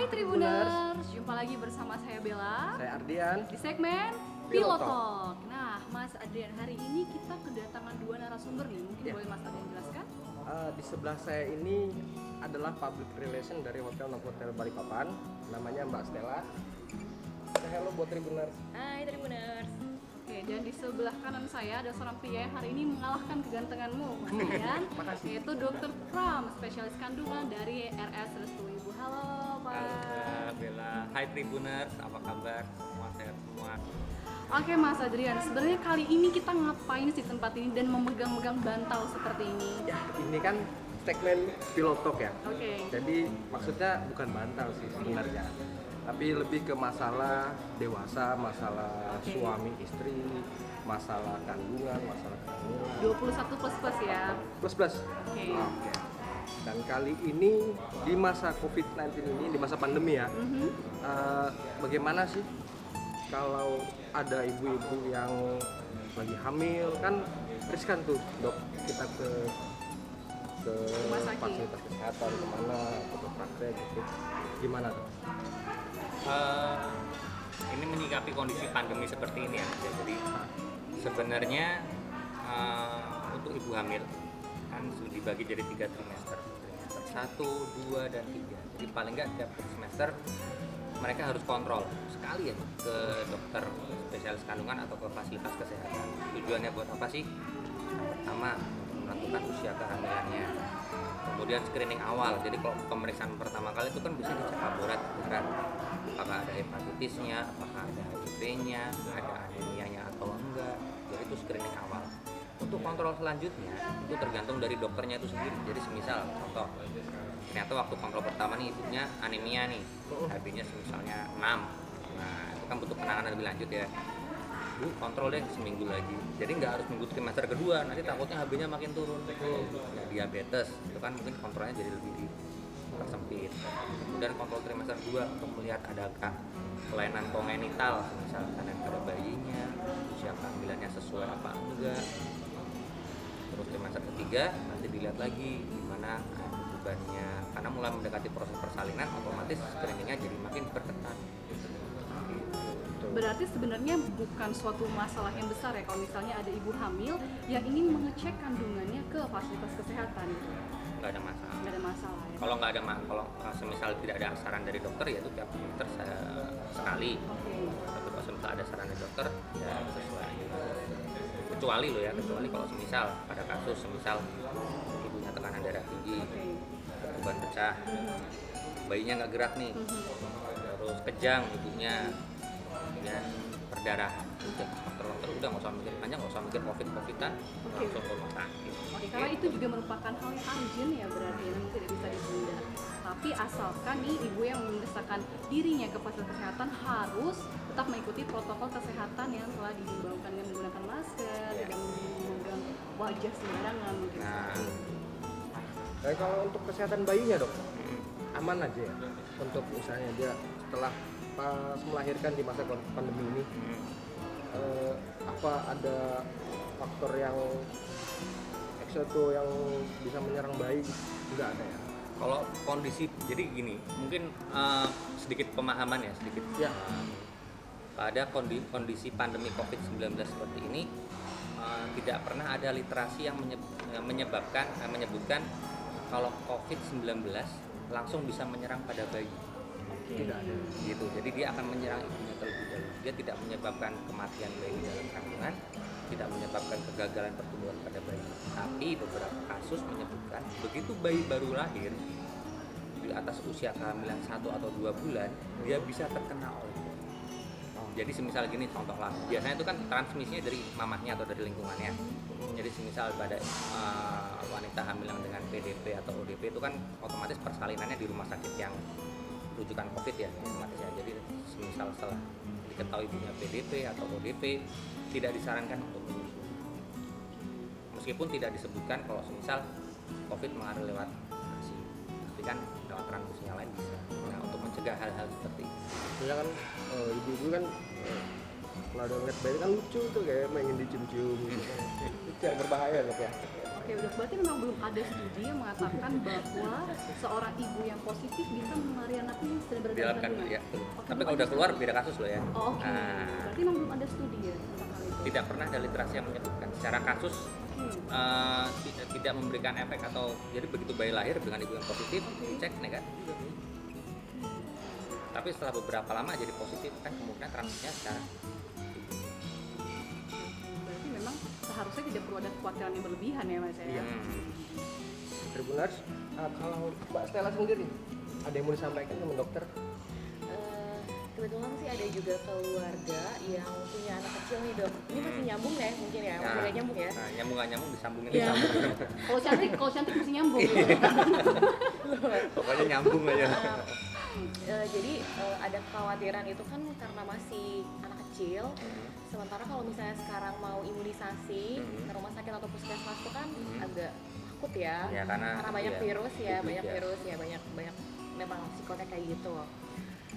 Tribuners, jumpa lagi bersama saya Bella. Saya Ardian Di segmen Pilot Pilotalk. Nah, Mas Adrian, hari ini kita kedatangan dua narasumber nih. Mungkin boleh Mas Adrian jelaskan? Di sebelah saya ini adalah public relation dari Hotel Novotel Balikpapan. Namanya Mbak Stella. Halo buat Tribuners. Hai Tribuners. Oke, dan di sebelah kanan saya ada seorang pria yang hari ini mengalahkan kegantenganmu, Mas Adrian. Makasih. Yaitu Dr. Pram, spesialis kandungan dari RS Restu Ibu. Halo, Pak. Halo Bella, hai Tribuners, apa kabar? Semua sehat semua. Oke Mas Adrian, sebenarnya kali ini kita ngapain sih di tempat ini dan memegang-megang bantal seperti ini? Ya, ini kan segmen Pilotalk ya. Oke. Jadi maksudnya bukan bantal sih sebenarnya, tapi lebih ke masalah dewasa, masalah Oke. suami istri, masalah kandungan, masalah kehamilan. 21 plus ya. Plus. Oke. Oke. Dan kali ini di masa COVID-19 ini, di masa pandemi ya, bagaimana sih kalau ada ibu-ibu yang lagi hamil, kan riskan tuh dok, kita ke Rumah sakit. fasilitas kesehatan kemana, atau ke praktek gitu. Gimana dok? Ini menyikapi kondisi pandemi seperti ini ya. Jadi sebenarnya untuk ibu hamil kan sudah dibagi jadi 3 trimester. Trimester 1, 2, dan 3. Jadi paling nggak tiap semester mereka harus kontrol sekali ya ke dokter spesialis kandungan atau ke fasilitas kesehatan. Tujuannya buat apa sih? Pertama, menentukan usia kehamilannya. Kemudian screening awal. Jadi kalau pemeriksaan pertama kali itu kan bisa dicek laborat beneran. Apakah ada hepatitisnya, apakah ada HIV-nya, ada anemianya atau enggak. Jadi itu screening awal. Untuk kontrol selanjutnya itu tergantung dari dokternya itu sendiri. Jadi semisal contoh, ternyata waktu kontrol pertama nih ibunya anemia nih, HB-nya misalnya 6. Nah itu kan butuh penanganan lebih lanjut ya. Bu, kontrol deh seminggu lagi. Jadi nggak harus minggu trimester kedua, nanti takutnya HB-nya makin turun. Nah, diabetes itu kan mungkin kontrolnya jadi lebih sempit. Kemudian kontrol trimester 2 untuk melihat adakah kelainan kongenital, misalkan pada bayinya, usia kehamilannya sesuai apa enggak. Terus trimester ketiga nanti dilihat lagi gimana bebannya, karena mulai mendekati proses persalinan, otomatis screeningnya jadi makin diperketat. Berarti sebenarnya bukan suatu masalah yang besar ya kalau misalnya ada ibu hamil yang ingin mengecek kandungannya ke fasilitas kesehatan gitu. Nggak ada masalah. Nggak ada masalah ya. Kalau nggak ada kalau semisal tidak ada saran dari dokter ya itu tiap semester sekali. Oke. Tapi kalau semisal ada saran dari dokter ya sesuai. Kecuali loh ya, kecuali kalau semisal pada kasus semisal ibunya tekanan darah tinggi, Oke. beban pecah, bayinya nggak gerak nih, terus kejang ibunya, kemudian perdarahan, udah dokter udah nggak usah mikir panjang, nggak usah mikir covidan, langsung ke rumah sakit. Oke, karena itu juga merupakan hal yang urgent ya berarti yang tidak bisa ditunda. Tapi asalkan nih ibu yang mendesakkan dirinya ke fasilitas kesehatan harus tetap mengikuti protokol kesehatan yang telah dihimbaukan dengan menggunakan masker, tidak memegang wajah sembarangan mungkin. Nah, Nah, kalau untuk kesehatan bayinya dok, aman aja ya? Untuk misalnya dia setelah pas melahirkan di masa pandemi ini, apa ada faktor yang eksoto yang bisa menyerang bayi? Enggak ada ya? kalau kondisi, jadi gini, mungkin sedikit pemahaman ya, sedikit. Ya. Pada kondisi pandemi COVID-19 seperti ini, tidak pernah ada literasi yang menyebutkan kalau COVID-19 langsung bisa menyerang pada bayi. Tidak ada. Gitu. Jadi dia akan menyerang ibunya terlebih dahulu. Dia tidak menyebabkan kematian bayi dalam kandungan, tidak menyebabkan kegagalan pertumbuhan pada bayi. Tapi beberapa kasus menyebutkan begitu bayi baru lahir di atas usia kehamilan 1 atau 2 bulan, dia bisa terkena oleh bayi. Jadi semisal gini contoh lah, biasanya itu kan transmisinya dari mamahnya atau dari lingkungannya. Jadi semisal pada wanita hamil yang dengan PDP atau ODP itu kan otomatis persalinannya di rumah sakit yang rujukan COVID ya, otomatis ya. Jadi semisal setelah diketahui punya PDP atau ODP, tidak disarankan untuk menyusui. Meskipun tidak disebutkan kalau semisal COVID mengalir lewat ASI, tapi kan lewat transfusi yang lain bisa. Nah, untuk mencegah hal-hal seperti itu. Soalnya kan ibu-ibu kan kalau ada ngeliat bayi kan lucu tuh, kayak pengen dicium-cium gitu. Itu yang berbahaya dok ya? Oke, udah berarti memang belum ada studi yang mengatakan bahwa seorang ibu yang positif bisa menulari anaknya yang sedang berada dalam Dilakukan, kandungan. ya. Oke, Tapi belum kalau ada udah keluar studi. beda kasus loh ya. Oh, oke. Nah, Berarti memang belum ada studi ya tentang hal itu. tidak pernah ada literasi yang menyebutkan secara kasus Oke. tidak memberikan efek atau jadi begitu bayi lahir dengan ibu yang positif dicek negatif juga. Tapi setelah beberapa lama jadi positif kan kemungkinan transmisinya secara Berarti memang seharusnya tidak perlu ada kekhawatiran yang berlebihan ya Mas ya. Tribuners, kalau Mbak Stella sendiri ada yang mau disampaikan sama dokter? Kebetulan sih ada juga keluarga yang punya anak kecil nih dok. Ini masih nyambung ya mungkin ya, masih ada nyambung ya. Nah, nyambung nggak nyambung disambungin Iya. disambungin. Kalau cantik mesti nyambung gitu. Pokoknya nyambung aja. Jadi ada kekhawatiran itu kan karena masih anak kecil. Sementara kalau misalnya sekarang mau imunisasi ke rumah sakit atau puskesmas itu kan agak takut ya. Ya, karena banyak iya, virus ya, publik banyak ya. virus ya, banyak memang psikotnya kayak gitu.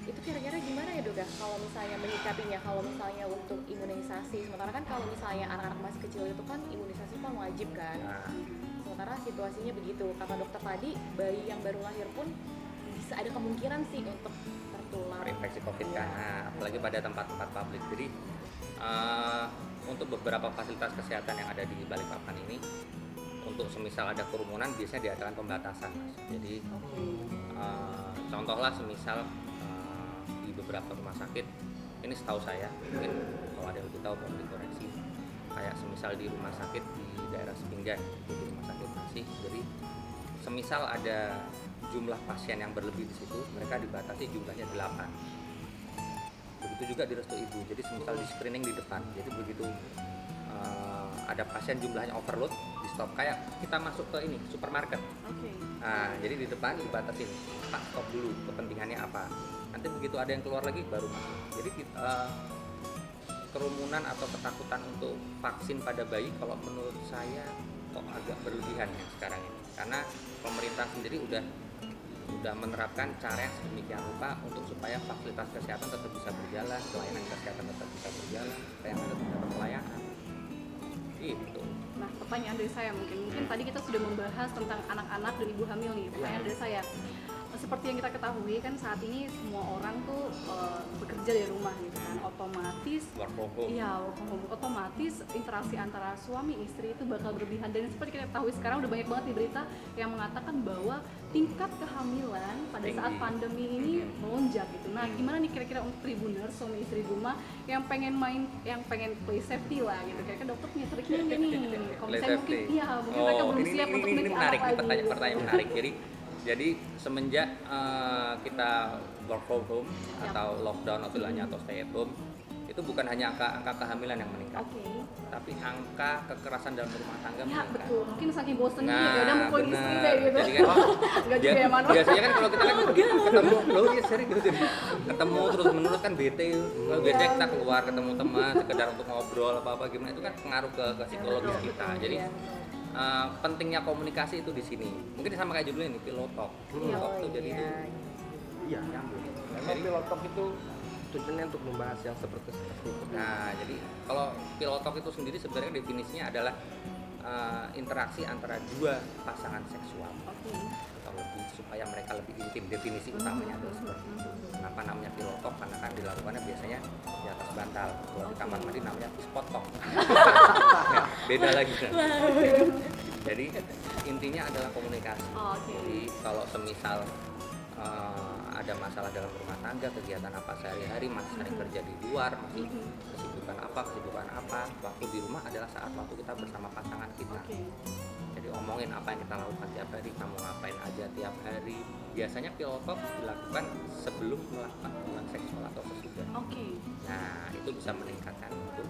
Itu kira-kira gimana ya dok ya kalau misalnya menyikapinya, kalau misalnya untuk imunisasi, sementara kan kalau misalnya anak-anak masih kecil itu kan imunisasi kan wajib kan. Nah, Sementara situasinya begitu, kata dokter tadi bayi yang baru lahir pun bisa ada kemungkinan sih untuk tertular terinfeksi COVID Iya. kan, nah, apalagi pada tempat-tempat publik. Jadi untuk beberapa fasilitas kesehatan yang ada di Balikpapan ini, untuk semisal ada kerumunan biasanya diadakan pembatasan, Mas. Jadi contohlah semisal di beberapa rumah sakit, ini setahu saya, mungkin kalau ada yang lebih tahu boleh dikoreksi. Kayak semisal di rumah sakit di daerah Sepinggan, itu di rumah sakit masih. Jadi semisal ada jumlah pasien yang berlebih di situ, mereka dibatasi jumlahnya 8. Begitu juga di restu ibu. Jadi semisal di screening di depan. Jadi begitu ada pasien jumlahnya overload, di stop kayak kita masuk ke ini supermarket. Oke. Nah, jadi di depan dibatasin, Pak stop dulu, kepentingannya apa. Nanti begitu ada yang keluar lagi baru masuk. Jadi kerumunan atau ketakutan untuk vaksin pada bayi kalau menurut saya kok agak berlebihan ya sekarang ini. Karena pemerintah sendiri udah menerapkan cara yang sedemikian rupa untuk supaya fasilitas kesehatan tetap bisa berjalan, pelayanan kesehatan tetap bisa berjalan, supaya ada tetap pelayanan. Gitu. Nah, pertanyaan dari saya mungkin tadi kita sudah membahas tentang anak-anak dan ibu hamil nih. Pertanyaan dari saya, seperti yang kita ketahui kan saat ini semua orang tuh bekerja dari rumah gitu kan, otomatis Work from home. iya, work from home. Otomatis interaksi antara suami istri itu bakal berlebihan, dan seperti kita ketahui sekarang udah banyak banget di berita yang mengatakan bahwa tingkat kehamilan pada saat Tinggi. pandemi ini melonjak gitu. Nah, gimana nih kira-kira untuk tribuners suami istri di rumah yang pengen play safety lah gitu. Kira-kira dokter punya triknya nggak nih? Kalau Play misalnya mungkin safety. iya, mungkin mereka belum siap untuk ini memiliki menarik, anak ini lagi. pertanyaan menarik. Jadi semenjak kita work from home Yap. atau lockdown istilahnya atau stay at home, itu bukan hanya angka kehamilan yang meningkat, Oke. tapi angka kekerasan dalam rumah tangga Ya meningkat. betul, mungkin saking bosennya Nah, ya udah mukulin istri benar. deh gitu. Jadi kan, Enggak juga ya Mano. biasanya kan kalau kita kan ketemu, loh ya sering gitu. Ketemu terus menerus kan bete. Kalau biasanya kita keluar ketemu teman, sekedar untuk ngobrol apa gimana, itu kan pengaruh ke psikologis kita. Jadi pentingnya komunikasi itu di sini. Mungkin sama kayak judulnya ini Pilotalk. Pilotalk itu jadi itu Iya. nyambung. Memang Jadi, Pilotalk itu tujuannya untuk membahas yang seperti itu. nah, jadi kalau Pilotalk itu sendiri sebenarnya definisinya adalah interaksi antara dua pasangan seksual Oke. atau lebih supaya mereka lebih intim. Definisi utamanya adalah seperti itu. Kenapa namanya Pilotalk? Karena kan dilakukannya biasanya di atas bantal. Kalau di kamar mandi namanya spot talk. Ya, beda lagi. Jadi intinya adalah komunikasi. Oke. Jadi kalau semisal ada masalah dalam rumah tangga, kegiatan apa sehari-hari, masih sering kerja di luar, masih kesibukan apa, waktu di rumah adalah saat waktu kita bersama pasangan kita. Oke. Jadi omongin apa yang kita lakukan tiap hari, kamu ngapain aja tiap hari. Biasanya Pilotalk dilakukan sebelum melakukan hubungan seksual atau sesudah. Oke. Nah, itu bisa meningkatkan untuk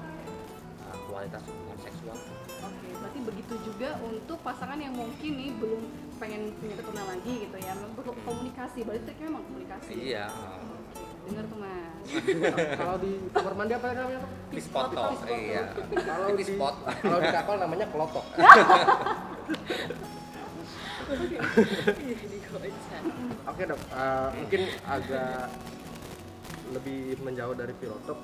kualitas hubungan seksual. Oke, berarti begitu juga untuk pasangan yang mungkin nih belum pengen punya keturunan lagi gitu ya. Memang perlu komunikasi, berarti triknya memang komunikasi. Iya. Dengar tuh Mas. Kalau di kamar mandi apa namanya? Spot talk, iya. Kalau Tapi di spot. kalau di kapal namanya kelotok. Oke dok, mungkin agak lebih menjauh dari Pilotalk.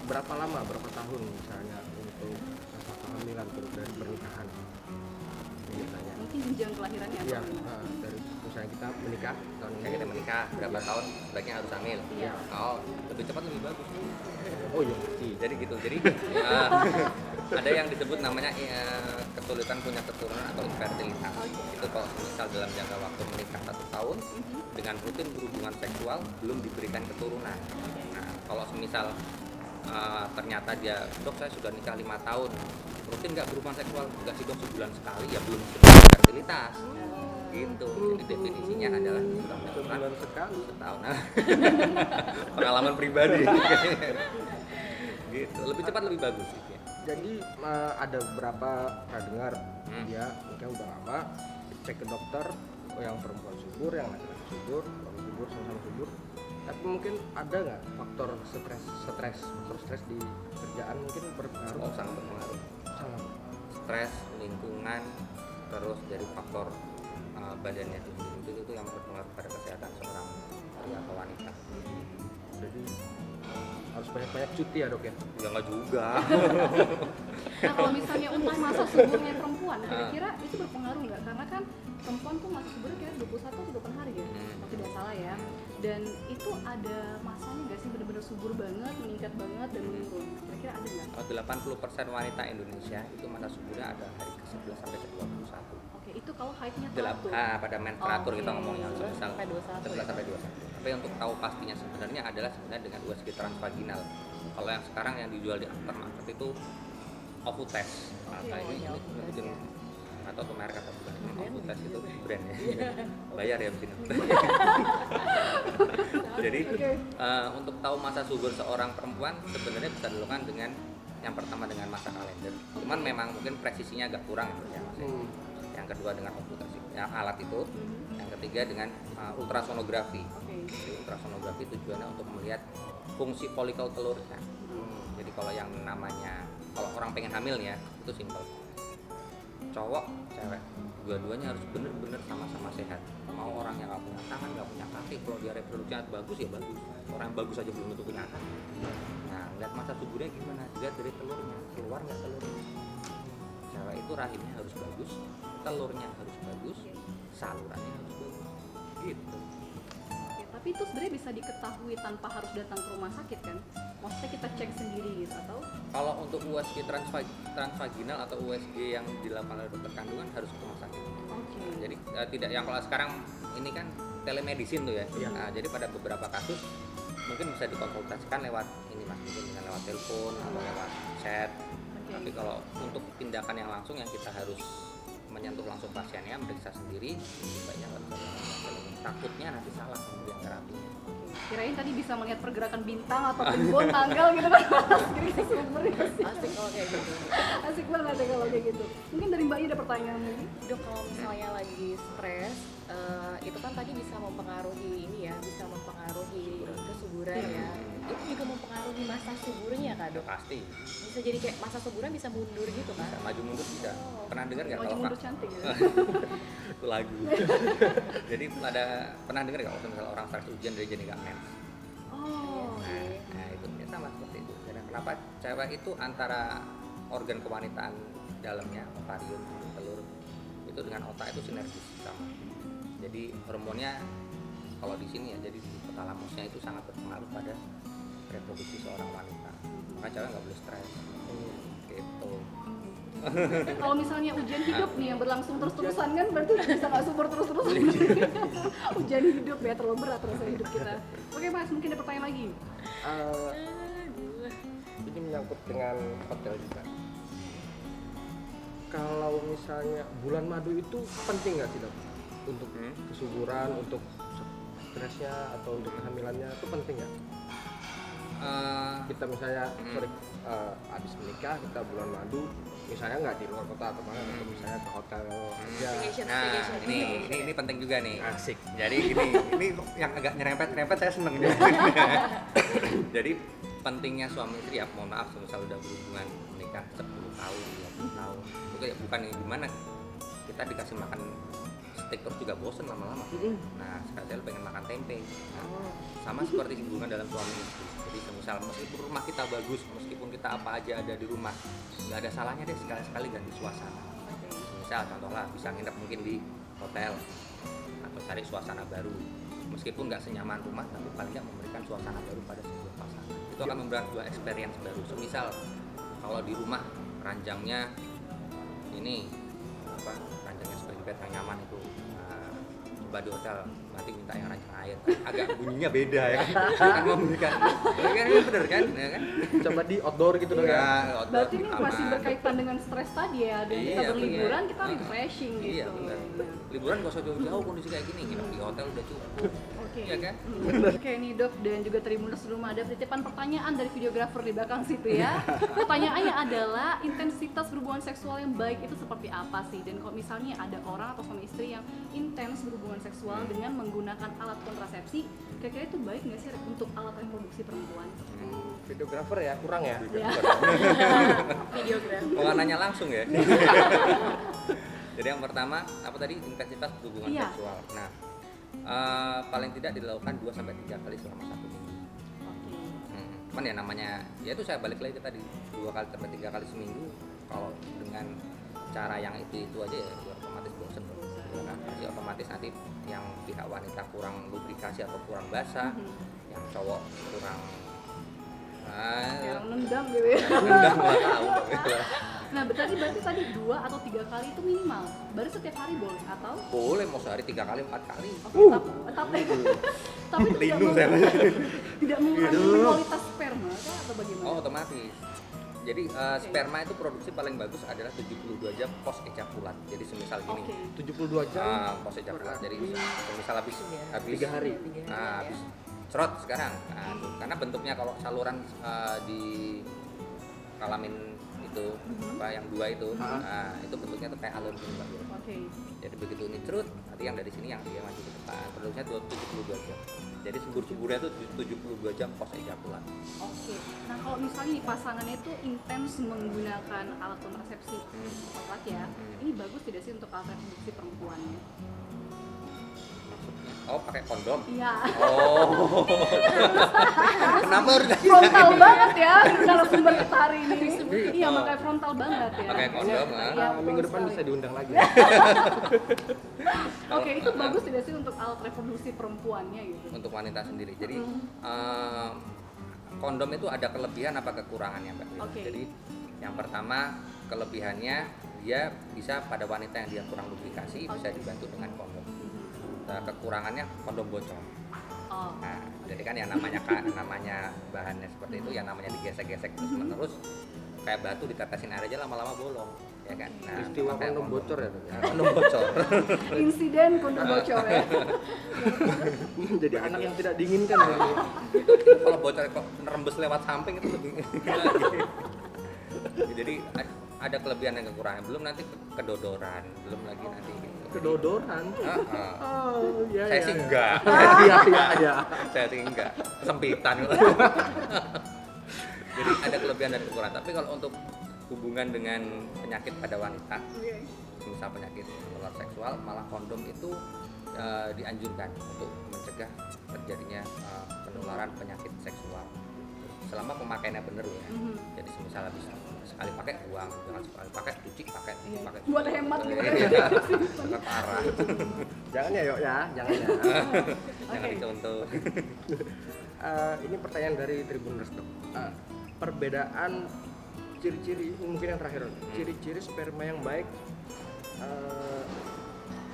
Berapa lama, berapa tahun misalnya untuk masa kehamilan terus dari jenjang kelahirannya Iya, atau gimana? dari misalnya kita menikah tahun Kayak ini. kita menikah berapa tahun sebaiknya harus hamil. Iya. Oh, lebih cepat lebih bagus. Oh iya, ngerti. Jadi gitu. Jadi ada yang disebut namanya kesulitan punya keturunan atau infertilitas. Itu kalau misal dalam jangka waktu menikah 1 tahun dengan rutin berhubungan seksual belum diberikan keturunan. Nah, kalau semisal ternyata dia, dok saya sudah nikah 5 tahun, rutin nggak berhubungan seksual, nggak sih dok sebulan sekali, ya belum disebut fertilitas. Gitu. Jadi definisinya adalah sudah menikah Sebulan sekali. setahun. Pengalaman pribadi. Gitu. Lebih cepat lebih bagus sih. Jadi ada beberapa saya dengar dia nikah udah lama, cek ke dokter, yang perempuan subur, yang laki-laki subur, kalau subur sama-sama subur. Tapi mungkin ada nggak faktor stres di kerjaan mungkin berpengaruh? Oh, sangat berpengaruh. Sangat. Stres, lingkungan, terus dari faktor badannya itu yang berpengaruh pada kesehatan seorang pria atau wanita. Jadi harus banyak-banyak cuti ya dok ya? Ya nggak juga. Nah kalau misalnya untuk masa suburnya perempuan, kira-kira itu berpengaruh nggak? Karena kan perempuan tuh masa suburnya kira 21 atau 28 hari ya, kalau tidak salah ya. Dan itu ada masanya nggak sih benar-benar subur banget, meningkat banget dan menurun? Kira-kira ada nggak? Kalau 80% wanita Indonesia itu masa suburnya ada hari ke-11 sampai ke-21. Oke, itu kalau haidnya teratur. Pada menstruator kita Oke. ngomongnya misal Sampai 21 11 sampai 21. Tapi untuk tahu pastinya sebenarnya adalah sebenarnya dengan USG transvaginal. Kalau yang sekarang yang dijual di aftermarket itu Ovutest. Nah, Oke, ini bikin atau tuh merek atau bukan? Ovutest itu brand ya. Bayar ya begini. Jadi untuk tahu masa subur seorang perempuan sebenarnya bisa dilakukan dengan yang pertama dengan masa kalender. Cuman memang mungkin presisinya agak kurang ya Mas. Yang kedua dengan ovutest ya, alat itu. Yang ketiga dengan ultrasonografi. Jadi ultrasonografi tujuannya untuk melihat fungsi folikel telurnya. Jadi kalau yang namanya kalau orang pengen hamil ya itu simpel. Cowok, cewek, dua-duanya harus bener-bener sama-sama sehat. Mau orang yang nggak punya tangan, nggak punya kaki, kalau dia reproduksinya bagus ya bagus. Orang yang bagus aja belum tentu punya anak. Nah, lihat masa suburnya gimana? Lihat dari telurnya, keluar nggak telurnya? Cewek itu rahimnya harus bagus, telurnya harus bagus, salurannya harus bagus. Gitu. Oke, tapi itu sebenarnya bisa diketahui tanpa harus datang ke rumah sakit kan? Maksudnya kita cek sendiri gitu atau? Kalau untuk USG transvaginal atau USG yang dilakukan oleh dokter kandungan harus ke rumah sakit. Oke. Jadi tidak yang kalau sekarang ini kan telemedicine tuh ya. Iya. Nah, jadi pada beberapa kasus mungkin bisa dikonsultasikan lewat ini Mas, mungkin dengan lewat telepon atau lewat chat. Tapi kalau untuk tindakan yang langsung yang kita harus menyentuh langsung pasiennya, meriksa sendiri, sebaiknya nggak bisa melakukan telepon. Takutnya nanti salah pemberian terapinya. Kirain tadi bisa melihat pergerakan bintang atau timbun tanggal gitu kan? Jadi sumber ya sih. Asik kalau kayak gitu. Asik banget ya kalau kayak gitu. Mungkin dari Mbaknya ada pertanyaan lagi? Dok, kalau misalnya lagi stres, itu kan tadi bisa mempengaruhi ini ya, bisa mempengaruhi kesuburan ya. Itu juga mempengaruhi masa suburnya kak Udah dok? pasti Bisa jadi kayak masa suburan bisa mundur gitu kan? bisa maju mundur bisa. Pernah dengar nggak Maju kalau mundur cantik ya. itu lagu? Jadi pernah dengar nggak kalau misalnya orang stres ujian dia jadi nggak mens? Oh. Nah itu ya sama seperti itu. Karena kenapa cewek itu antara organ kewanitaan dalamnya, ovarium, telur itu dengan otak itu sinergis sama. Jadi hormonnya kalau di sini ya, jadi di hipotalamusnya itu sangat berpengaruh pada reproduksi seorang wanita. Maka cewek nggak boleh stres. Gitu. Kalau misalnya ujian hidup nih yang berlangsung terus-terusan kan berarti bisa nggak subur terus-terusan. Ujian hidup ya, terlalu berat rasanya hidup kita. Oke Mas, mungkin ada pertanyaan lagi? Ini menyangkut dengan hotel juga. Kalau misalnya bulan madu itu penting nggak sih dok? Untuk kesuburan, untuk stresnya atau untuk kehamilannya itu penting nggak? Kita misalnya habis menikah kita bulan madu, misalnya nggak di luar kota atau mana, atau misalnya ke hotel aja. Staycation. Nah ini penting juga nih. Asik. Jadi ini yang agak nyerempet saya seneng. Jadi pentingnya suami istri ya, mohon maaf misal udah berhubungan menikah 10 tahun, 20 tahun itu kayak bukan yang gimana kita dikasih makan steak terus juga bosen lama-lama. Nah sekarang pengen makan tempe. Nah, sama seperti hubungan dalam suami istri. Jadi misal meskipun rumah kita bagus, meskipun kita apa aja ada di rumah, nggak ada salahnya deh sekali-sekali ganti suasana. misal contohlah bisa nginep mungkin di hotel atau cari suasana baru, meskipun nggak senyaman rumah tapi paling nggak memberikan suasana baru pada sebuah pasangan. Itu akan memberikan dua experience baru. Semisal kalau di rumah ranjangnya ini ranjangnya spring bed yang nyaman itu, coba di hotel nanti minta yang ranjang air, agak bunyinya beda ya kan memberikan kan bener kan ya kan. Coba di outdoor gitu dong ya. Outdoor, Berarti di ini kamar. masih berkaitan dengan stres tadi ya, dan kita Iya, berliburan bener. kita refreshing gitu. Iya benar. Liburan gak usah jauh-jauh, kondisi kayak gini nginep di hotel udah cukup. Oke. Iya kan? Oke nih Dok, dan juga Tribuners di rumah ada titipan pertanyaan dari videografer di belakang situ ya. Pertanyaannya adalah intensitas berhubungan seksual yang baik itu seperti apa sih? Dan kalau misalnya ada orang atau suami istri yang intens berhubungan seksual dengan menggunakan alat kontrasepsi, kira-kira itu baik nggak sih untuk alat reproduksi perempuan? Videografer ya kurang ya. Ya. Videografi. Mau nanya langsung ya. Jadi yang pertama apa tadi, intensitas berhubungan Iya. seksual. Nah, paling tidak dilakukan 2 sampai 3 kali selama 1 minggu. Oke. Cuman ya namanya, ya itu saya balik lagi ke tadi 2 kali sampai 3 kali seminggu. Kalau dengan cara yang itu aja ya otomatis bosen dong. Ya kan? Jadi otomatis nanti yang pihak wanita kurang lubrikasi atau kurang basah, yang cowok kurang Kayak orang nendang gitu ya. nendang nggak tahu. Nah, berarti tadi 2 atau 3 kali itu minimal. Baru setiap hari boleh atau? Boleh mau sehari 3 kali 4 kali. Oke, tapi itu Lindung saya. tidak mengurangi kualitas sperma kah atau bagaimana? Oh, otomatis. Jadi sperma itu produksi paling bagus adalah 72 jam post ejakulat. Jadi semisal gini, Oke. 72 jam. post ejakulat. Jadi semisal habis 3 hari. Nah, habis cerot sekarang. Nah, tuh. Karena bentuknya kalau saluran di kelamin itu apa yang 2 itu, nah, itu bentuknya tuh kayak alun gitu, Mbak. Oke. Jadi begitu ini cerut, nanti yang dari sini yang dia maju ke depan. Produksinya 72 jam. Jadi subur-suburnya itu 72 jam post ejakulat. Oke. Nah, kalau misalnya nih pasangannya itu intens menggunakan alat kontrasepsi, obat ya, ini bagus tidak sih untuk alat reproduksi perempuannya? Oh, pakai kondom. Iya. Oh. Kenapa harus Frontal banget ya narasumber kita hari ini. Iya, makanya frontal banget ya. pakai kondom? Iya, Minggu betul depan sekali. bisa diundang lagi. Oke, itu bagus tidak sih untuk alat reproduksi perempuannya gitu? Untuk wanita sendiri. Jadi kondom itu ada kelebihan apa kekurangannya, Mbak? Oke. Jadi yang pertama kelebihannya dia bisa pada wanita yang dia kurang lubrikasi bisa dibantu dengan kondom. Nah, kekurangannya kondom bocor. Oh. Nah, jadi kan yang namanya bahannya seperti itu, yang namanya digesek-gesek terus menerus kayak batu ditetesin air aja lama-lama bolong, ya kan? Nah, Istiwa makanya kondom bocor ya, Dok? Nah, kondom bocor. Insiden kondom bocor ya. Jadi anak yang tidak diinginkan ya. Kalau bocor kok nerembes lewat samping itu lebih lagi. Jadi ada kelebihan dan kekurangan. Belum nanti kedodoran, belum lagi nanti gitu. Kedodoran. Oh, iya. Saya sih enggak. Iya. Saya sih enggak. Kesempitan. Jadi ada kelebihan dan kekurangan. Tapi kalau untuk hubungan dengan penyakit pada wanita, misal penyakit menular seksual, malah kondom itu dianjurkan untuk mencegah terjadinya penularan penyakit seksual selama pemakaiannya benar ya. Jadi semisal habis sekali pakai buang, jangan sekali pakai cuci pakai. Buat hemat gitu kan. Iya, bukan parah. Jangan ya, Yok ya. Jangan ya. Jangan Oke. dicontoh. Ini pertanyaan dari Tribuners, Dok. Perbedaan ciri-ciri, mungkin yang terakhir, ciri-ciri sperma yang baik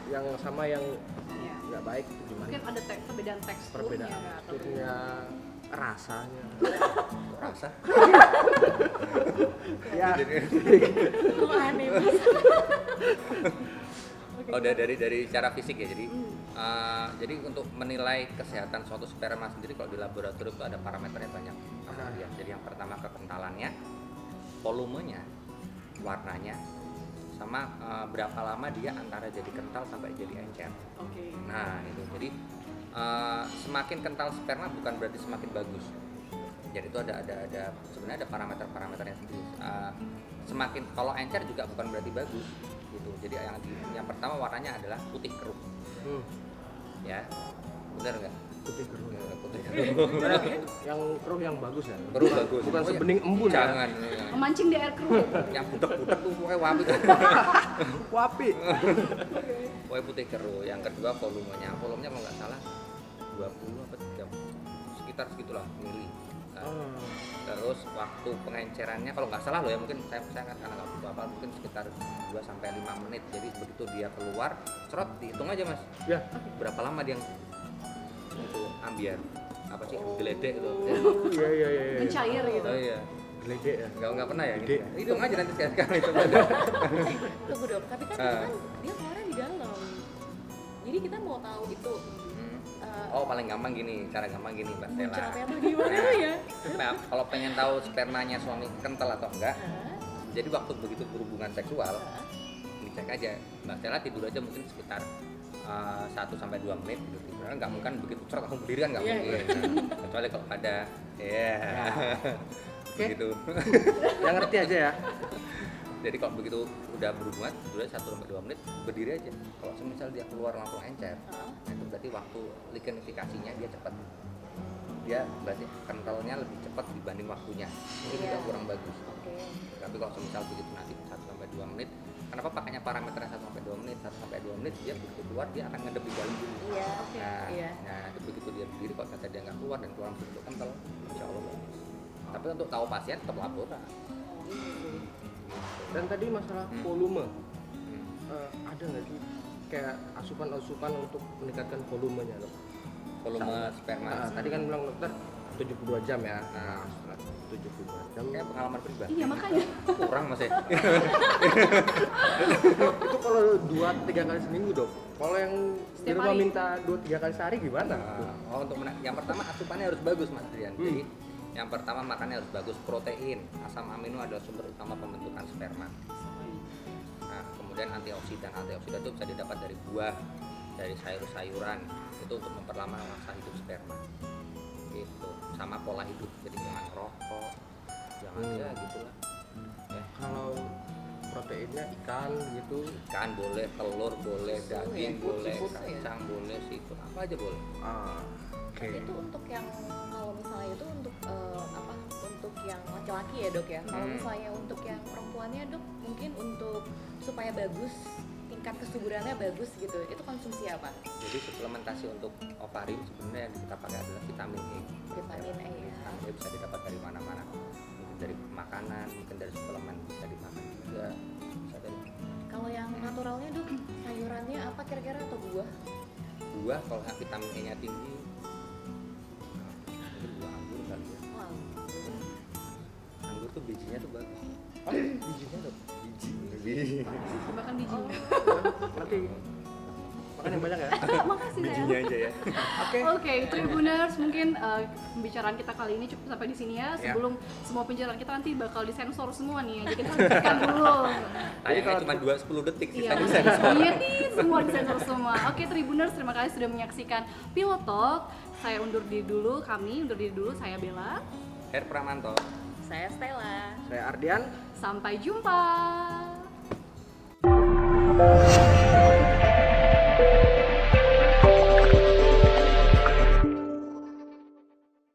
yang sama yang Iya. nggak baik itu gimana? Mungkin ada perbedaan teksturnya Perbedaan atau teksturnya, rasanya. Rasa. Ya, Kok aneh banget. Oh, dari cara fisik ya. Jadi untuk menilai kesehatan suatu sperma sendiri kalau di laboratorium itu ada parameternya banyak. Ya. Jadi yang pertama kekentalannya, volumenya, warnanya, sama berapa lama dia antara jadi kental sampai jadi encer. Oke. Nah itu jadi semakin kental sperma bukan berarti semakin bagus. Jadi itu ada sebenarnya ada parameternya sendiri. Semakin kalau encer juga bukan berarti bagus gitu. Jadi yang pertama warnanya adalah putih keruh. Ya benar nggak? Putih keruh ya. Putih keruh. Yang keruh yang bagus ya. Keruh bagus. Bukan Oh, iya. sebening embun ya. Jangan. Ya. Memancing di air keruh. Yang butek-butek tuh pokoknya wapi. Wapi. Pokoknya putih keruh. Yang kedua volumenya kalau nggak salah 20 apa 30 sekitar segitulah mili. Nah, terus waktu pengencerannya kalau nggak salah loh ya, mungkin saya kan karena nggak butuh apa, mungkin sekitar 2 sampai 5 menit. Jadi begitu dia keluar, cerot dihitung aja mas. Ya. Berapa lama dia itu ambiar apa sih geledek itu. Iya iya iya. Mencair gitu. Oh iya. Geledek ya. Nggak pernah ya? Gede. Gitu. Hitung aja nanti sekali-sekali coba. Tunggu dok, tapi kan itu kan dia keluarnya di dalam. Jadi kita mau tahu itu Oh paling gampang gini, cara gampang gini Mbak Stella. muncratnya tuh gimana ya? Nah, kalau pengen tahu spermanya suami kental atau enggak, jadi waktu begitu berhubungan seksual, dicek aja. Mbak Stella tidur aja mungkin sekitar 1 sampai 2 menit gitu. Karena nggak mungkin begitu cerot langsung berdiri kan nggak Iya, mungkin. Nah, kecuali kalau ada, begitu. Yang ngerti aja ya. Jadi kalau begitu udah berhubungan, tidurnya 1 sampai 2 menit, berdiri aja. Kalau semisal dia keluar langsung encer, nah itu berarti waktu ligenifikasinya dia cepat. Dia berarti kentalnya lebih cepat dibanding waktunya. Ini juga kurang bagus. Tapi kalau semisal begitu nanti 1 sampai 2 menit, kenapa pakainya parameternya 1 sampai 2 menit? 1 sampai 2 menit dia begitu keluar dia akan ngedep di dalam dulu. Iya. Nah, itu begitu dia berdiri kalau kata dia nggak keluar dan keluar langsung itu kental, insya Allah bagus. Tapi untuk tahu pasien tetap laporan. Dan tadi masalah volume. Ada nggak sih kayak asupan-asupan untuk meningkatkan volumenya dok? Volume sperma. Tadi kan bilang dokter 72 jam ya. Nah, setelah 72 jam Kayak pengalaman pribadi. Iya makanya. Kurang mas ya. itu kalau 2-3 kali seminggu dok. Kalau yang di Setiap rumah hari. minta 2-3 kali sehari gimana? Oh untuk yang pertama asupannya harus bagus mas Adrian. Jadi yang pertama makannya harus bagus, protein, asam amino adalah sumber utama pembentukan sperma. Nah kemudian antioksidan itu bisa didapat dari buah, dari sayur-sayuran. Itu untuk memperlama masa hidup sperma. Gitu. Sama pola hidup, jadi jangan rokok, jangan ya gitulah. Kalau proteinnya ikan gitu. Ikan boleh, telur boleh, daging boleh, seafood ya? kacang boleh, seafood apa aja boleh. Oke. Tapi itu untuk yang kalau misalnya itu untuk apa? Untuk yang laki-laki ya dok ya. Kalau misalnya untuk yang perempuannya dok, mungkin untuk supaya bagus tingkat kesuburannya bagus gitu. Itu konsumsi apa? Jadi suplementasi untuk ovarium sebenarnya yang kita pakai adalah vitamin E. Vitamin E ya. Vitamin E bisa didapat dari mana-mana. Mungkin dari makanan, mungkin dari suplemen bisa dimakan juga. Bisa dari Kalau yang naturalnya dok, sayurannya apa kira-kira atau buah? buah kalau vitamin E-nya tinggi. Mungkin buah anggur kali ya. Wow. Anggur tuh bijinya tuh bagus. Bijinya tuh biji. Makan bijinya. Nanti makan yang banyak ya. Makasih sayang. aja ya. Oke, Tribuners, mungkin pembicaraan kita kali ini cukup sampai di sini ya. Sebelum semua pembicaraan kita nanti bakal disensor semua nih, jadi kita hentikan dulu. Tayangnya cuma 10 detik Iya, sisanya disensor. iya nih, semua disensor semua. Oke, Tribuners, terima kasih sudah menyaksikan Pilot Talk. Saya undur diri dulu, saya Bella. Her Pramanto. Saya Stella. Saya Ardian. Sampai jumpa.